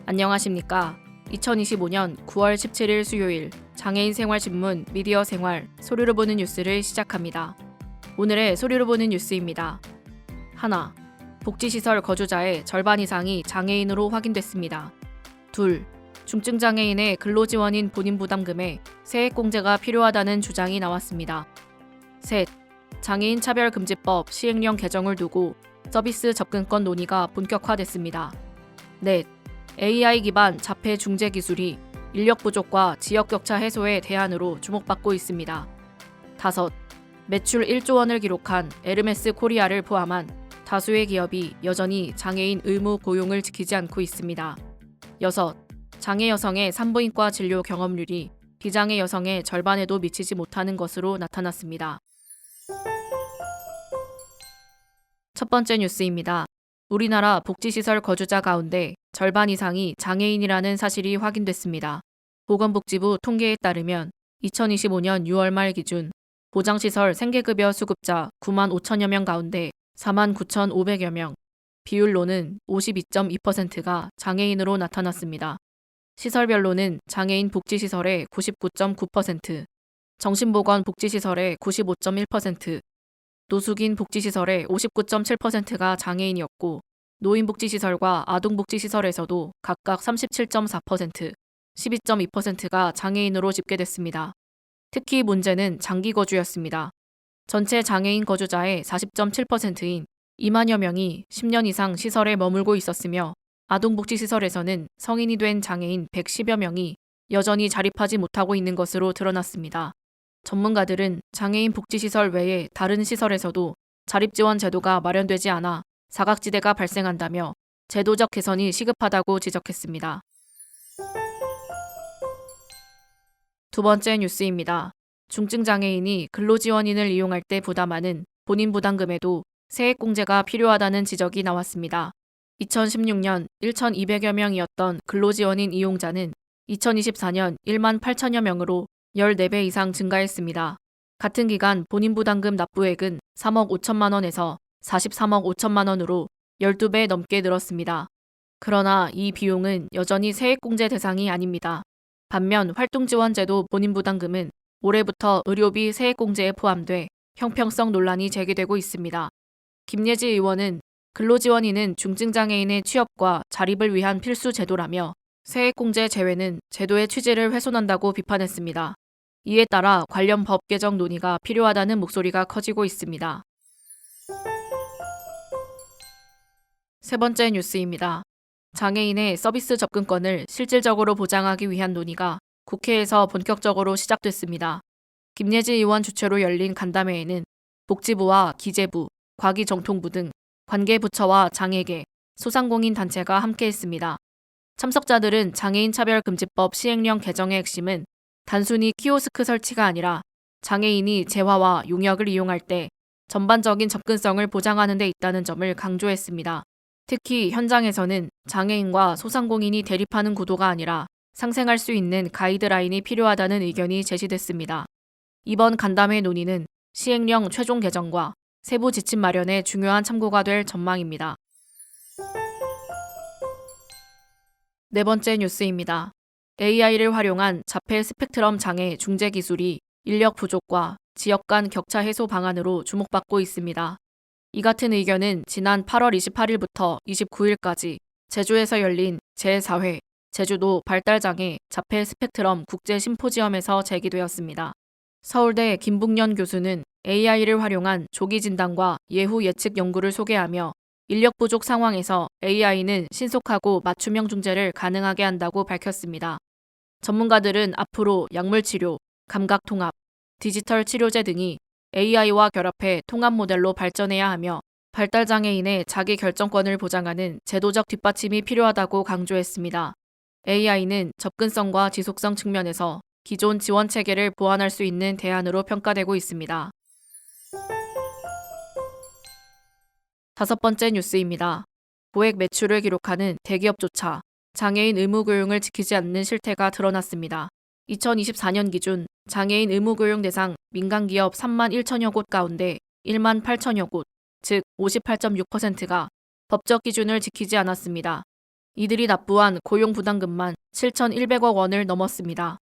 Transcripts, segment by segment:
안녕하십니까. 2025년 9월 17일 수요일 장애인 생활신문 미디어 생활 소리로 보는 뉴스를 시작합니다. 오늘의 소리로 보는 뉴스입니다. 하나, 복지시설 거주자의 절반 이상이 장애인으로 확인됐습니다. 둘, 중증장애인의 근로지원인 본인부담금에 세액공제가 필요하다는 주장이 나왔습니다. 셋, 장애인 차별금지법 시행령 개정을 두고 서비스 접근권 논의가 본격화됐습니다. 넷, AI 기반 자폐 중재 기술이 인력 부족과 지역 격차 해소의 대안으로 주목받고 있습니다. 다섯, 매출 1조 원을 기록한 에르메스 코리아를 포함한 다수의 기업이 여전히 장애인 의무 고용을 지키지 않고 있습니다. 여섯, 장애 여성의 산부인과 진료 경험률이 비장애 여성의 절반에도 미치지 못하는 것으로 나타났습니다. 첫 번째 뉴스입니다. 우리나라 복지시설 거주자 가운데 절반 이상이 장애인이라는 사실이 확인됐습니다. 보건복지부 통계에 따르면 2025년 6월 말 기준 보장시설 생계급여 수급자 9만 5천여 명 가운데 4만 9,500여 명, 비율로는 52.2%가 장애인으로 나타났습니다. 시설별로는 장애인 복지시설의 99.9%, 정신보건 복지시설의 95.1%, 노숙인 복지시설의 59.7%가 장애인이었고 노인복지시설과 아동복지시설에서도 각각 37.4%, 12.2%가 장애인으로 집계됐습니다. 특히 문제는 장기거주였습니다. 전체 장애인 거주자의 40.7%인 2만여 명이 10년 이상 시설에 머물고 있었으며 아동복지시설에서는 성인이 된 장애인 110여 명이 여전히 자립하지 못하고 있는 것으로 드러났습니다. 전문가들은 장애인 복지시설 외에 다른 시설에서도 자립지원 제도가 마련되지 않아 사각지대가 발생한다며 제도적 개선이 시급하다고 지적했습니다. 두 번째 뉴스입니다. 중증장애인이 근로지원인을 이용할 때 부담하는 본인 부담금에도 세액공제가 필요하다는 지적이 나왔습니다. 2016년 1,200여 명이었던 근로지원인 이용자는 2024년 1만 8천여 명으로 14배 이상 증가했습니다. 같은 기간 본인 부담금 납부액은 3억 5천만 원에서 43억 5천만 원으로 12배 넘게 늘었습니다. 그러나 이 비용은 여전히 세액공제 대상이 아닙니다. 반면 활동지원제도 본인 부담금은 올해부터 의료비 세액공제에 포함돼 형평성 논란이 제기되고 있습니다. 김예지 의원은 근로지원인은 중증장애인의 취업과 자립을 위한 필수 제도라며 세액공제 제외는 제도의 취지를 훼손한다고 비판했습니다. 이에 따라 관련 법 개정 논의가 필요하다는 목소리가 커지고 있습니다. 세 번째 뉴스입니다. 장애인의 서비스 접근권을 실질적으로 보장하기 위한 논의가 국회에서 본격적으로 시작됐습니다. 김예지 의원 주최로 열린 간담회에는 복지부와 기재부, 과기정통부 등 관계부처와 장애계, 소상공인 단체가 함께했습니다. 참석자들은 장애인 차별금지법 시행령 개정의 핵심은 단순히 키오스크 설치가 아니라 장애인이 재화와 용역을 이용할 때 전반적인 접근성을 보장하는 데 있다는 점을 강조했습니다. 특히 현장에서는 장애인과 소상공인이 대립하는 구도가 아니라 상생할 수 있는 가이드라인이 필요하다는 의견이 제시됐습니다. 이번 간담회 논의는 시행령 최종 개정과 세부 지침 마련에 중요한 참고가 될 전망입니다. 네 번째 뉴스입니다. AI를 활용한 자폐 스펙트럼 장애 중재 기술이 인력 부족과 지역 간 격차 해소 방안으로 주목받고 있습니다. 이 같은 의견은 지난 8월 28일부터 29일까지 제주에서 열린 제4회 제주도 발달장애 자폐 스펙트럼 국제 심포지엄에서 제기되었습니다. 서울대 김북년 교수는 AI를 활용한 조기 진단과 예후 예측 연구를 소개하며 인력 부족 상황에서 AI는 신속하고 맞춤형 중재를 가능하게 한다고 밝혔습니다. 전문가들은 앞으로 약물치료, 감각통합, 디지털 치료제 등이 AI와 결합해 통합 모델로 발전해야 하며 발달장애인의 자기 결정권을 보장하는 제도적 뒷받침이 필요하다고 강조했습니다. AI는 접근성과 지속성 측면에서 기존 지원 체계를 보완할 수 있는 대안으로 평가되고 있습니다. 다섯 번째 뉴스입니다. 고액 매출을 기록하는 대기업조차 장애인 의무교육을 지키지 않는 실태가 드러났습니다. 2024년 기준 장애인 의무교육 대상 민간기업 3만 1천여 곳 가운데 1만 8천여 곳, 즉 58.6%가 법적 기준을 지키지 않았습니다. 이들이 납부한 고용 부담금만 7,100억 원을 넘었습니다.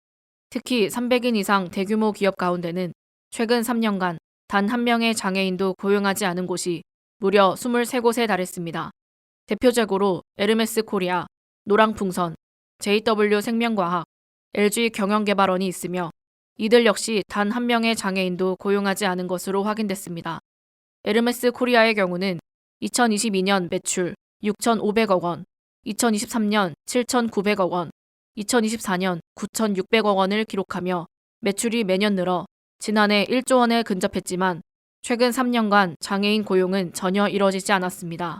특히 300인 이상 대규모 기업 가운데는 최근 3년간 단 한 명의 장애인도 고용하지 않은 곳이 무려 23곳에 달했습니다. 대표적으로 에르메스 코리아, 노랑풍선, JW 생명과학, LG 경영개발원이 있으며 이들 역시 단 한 명의 장애인도 고용하지 않은 것으로 확인됐습니다. 에르메스 코리아의 경우는 2022년 매출 6,500억 원, 2023년 7,900억 원, 2024년 9,600억 원을 기록하며 매출이 매년 늘어 지난해 1조 원에 근접했지만 최근 3년간 장애인 고용은 전혀 이뤄지지 않았습니다.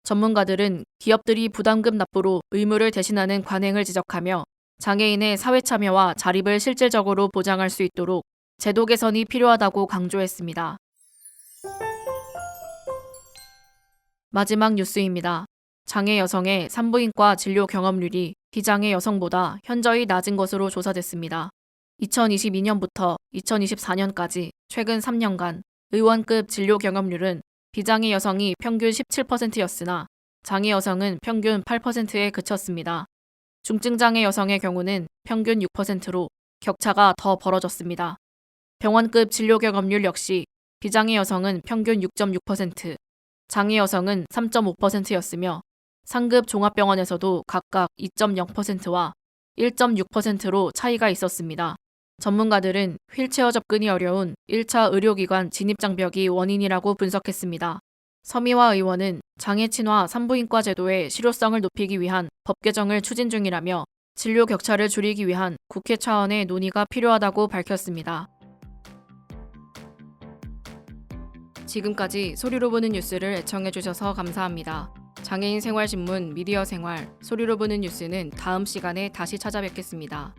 전문가들은 기업들이 부담금 납부로 의무를 대신하는 관행을 지적하며 장애인의 사회 참여와 자립을 실질적으로 보장할 수 있도록 제도 개선이 필요하다고 강조했습니다. 마지막 뉴스입니다. 장애 여성의 산부인과 진료 경험률이 비장애 여성보다 현저히 낮은 것으로 조사됐습니다. 2022년부터 2024년까지 최근 3년간 의원급 진료 경험률은 비장애 여성이 평균 17%였으나 장애 여성은 평균 8%에 그쳤습니다. 중증장애 여성의 경우는 평균 6%로 격차가 더 벌어졌습니다. 병원급 진료 경험률 역시 비장애 여성은 평균 6.6%, 장애 여성은 3.5%였으며 상급 종합병원에서도 각각 2.0%와 1.6%로 차이가 있었습니다. 전문가들은 휠체어 접근이 어려운 1차 의료기관 진입장벽이 원인이라고 분석했습니다. 서미화 의원은 장애 친화 산부인과 제도의 실효성을 높이기 위한 법 개정을 추진 중이라며 진료 격차를 줄이기 위한 국회 차원의 논의가 필요하다고 밝혔습니다. 지금까지 소리로 보는 뉴스를 애청해주셔서 감사합니다. 장애인 생활신문 미디어 생활 소리로 보는 뉴스는 다음 시간에 다시 찾아뵙겠습니다.